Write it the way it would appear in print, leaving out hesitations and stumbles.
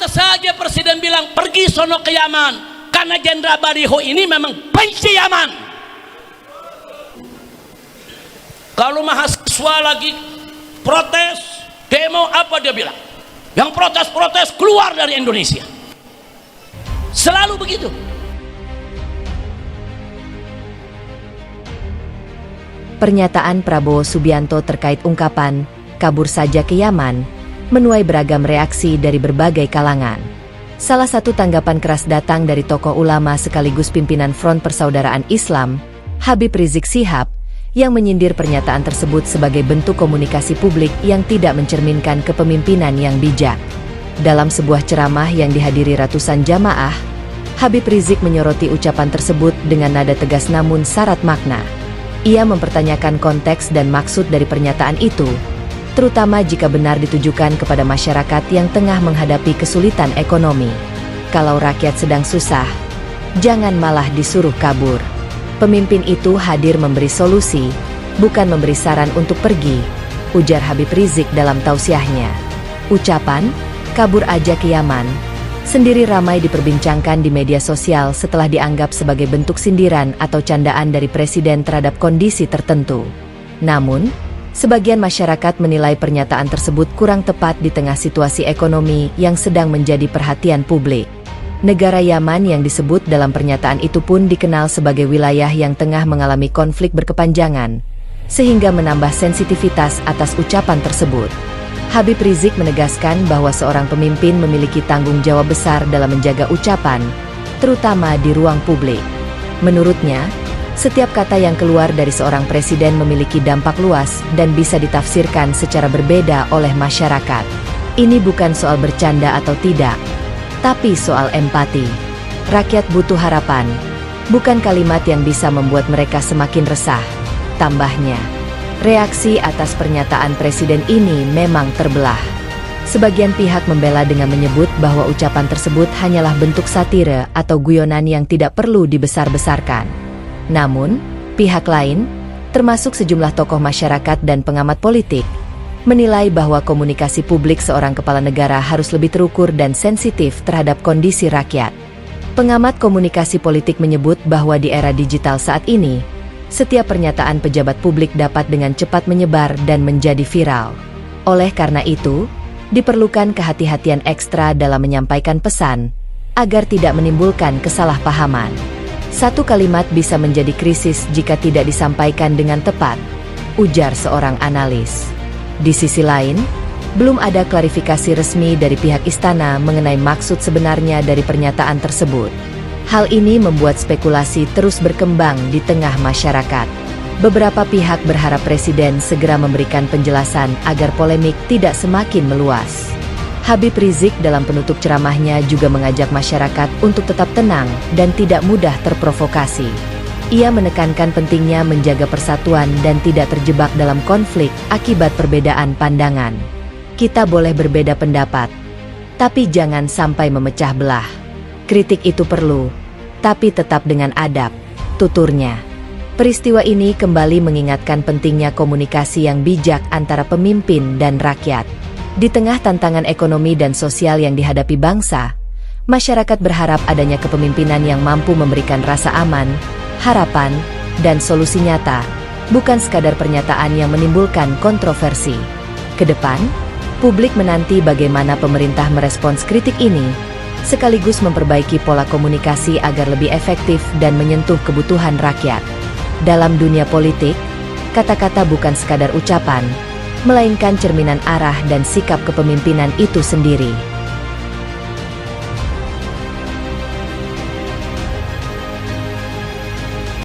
Pantas saja presiden bilang pergi sono ke Yaman, karena Jenderal Bariho ini memang benci Yaman. Kalau mahasiswa lagi protes, demo, apa dia bilang? Yang protes-protes keluar dari Indonesia. Selalu begitu. Pernyataan Prabowo Subianto terkait ungkapan kabur saja ke Yaman menuai beragam reaksi dari berbagai kalangan. Salah satu tanggapan keras datang dari tokoh ulama sekaligus pimpinan Front Persaudaraan Islam, Habib Rizik Syihab, yang menyindir pernyataan tersebut sebagai bentuk komunikasi publik yang tidak mencerminkan kepemimpinan yang bijak. Dalam sebuah ceramah yang dihadiri ratusan jamaah, Habib Rizik menyoroti ucapan tersebut dengan nada tegas namun syarat makna. Ia mempertanyakan konteks dan maksud dari pernyataan itu, terutama jika benar ditujukan kepada masyarakat yang tengah menghadapi kesulitan ekonomi. Kalau rakyat sedang susah, jangan malah disuruh kabur. Pemimpin itu hadir memberi solusi, bukan memberi saran untuk pergi, ujar Habib Rizik dalam tausiahnya. Ucapan, kabur aja ke Yaman, sendiri ramai diperbincangkan di media sosial setelah dianggap sebagai bentuk sindiran atau candaan dari presiden terhadap kondisi tertentu. Namun, sebagian masyarakat menilai pernyataan tersebut kurang tepat di tengah situasi ekonomi yang sedang menjadi perhatian publik. Negara Yaman yang disebut dalam pernyataan itu pun dikenal sebagai wilayah yang tengah mengalami konflik berkepanjangan, sehingga menambah sensitivitas atas ucapan tersebut. Habib Rizik menegaskan bahwa seorang pemimpin memiliki tanggung jawab besar dalam menjaga ucapan, terutama di ruang publik. Menurutnya, setiap kata yang keluar dari seorang presiden memiliki dampak luas dan bisa ditafsirkan secara berbeda oleh masyarakat. Ini bukan soal bercanda atau tidak, tapi soal empati. Rakyat butuh harapan, bukan kalimat yang bisa membuat mereka semakin resah. Tambahnya, reaksi atas pernyataan presiden ini memang terbelah. Sebagian pihak membela dengan menyebut bahwa ucapan tersebut hanyalah bentuk satire atau guyonan yang tidak perlu dibesar-besarkan. Namun, pihak lain, termasuk sejumlah tokoh masyarakat dan pengamat politik, menilai bahwa komunikasi publik seorang kepala negara harus lebih terukur dan sensitif terhadap kondisi rakyat. Pengamat komunikasi politik menyebut bahwa di era digital saat ini, setiap pernyataan pejabat publik dapat dengan cepat menyebar dan menjadi viral. Oleh karena itu, diperlukan kehati-hatian ekstra dalam menyampaikan pesan, agar tidak menimbulkan kesalahpahaman. Satu kalimat bisa menjadi krisis jika tidak disampaikan dengan tepat, ujar seorang analis. Di sisi lain, belum ada klarifikasi resmi dari pihak istana mengenai maksud sebenarnya dari pernyataan tersebut. Hal ini membuat spekulasi terus berkembang di tengah masyarakat. Beberapa pihak berharap presiden segera memberikan penjelasan agar polemik tidak semakin meluas. Habib Rizik dalam penutup ceramahnya juga mengajak masyarakat untuk tetap tenang dan tidak mudah terprovokasi. Ia menekankan pentingnya menjaga persatuan dan tidak terjebak dalam konflik akibat perbedaan pandangan. Kita boleh berbeda pendapat, tapi jangan sampai memecah belah. Kritik itu perlu, tapi tetap dengan adab, tuturnya. Peristiwa ini kembali mengingatkan pentingnya komunikasi yang bijak antara pemimpin dan rakyat. Di tengah tantangan ekonomi dan sosial yang dihadapi bangsa, masyarakat berharap adanya kepemimpinan yang mampu memberikan rasa aman, harapan, dan solusi nyata, bukan sekadar pernyataan yang menimbulkan kontroversi. Kedepan, publik menanti bagaimana pemerintah merespons kritik ini, sekaligus memperbaiki pola komunikasi agar lebih efektif dan menyentuh kebutuhan rakyat. Dalam dunia politik, kata-kata bukan sekadar ucapan, melainkan cerminan arah dan sikap kepemimpinan itu sendiri.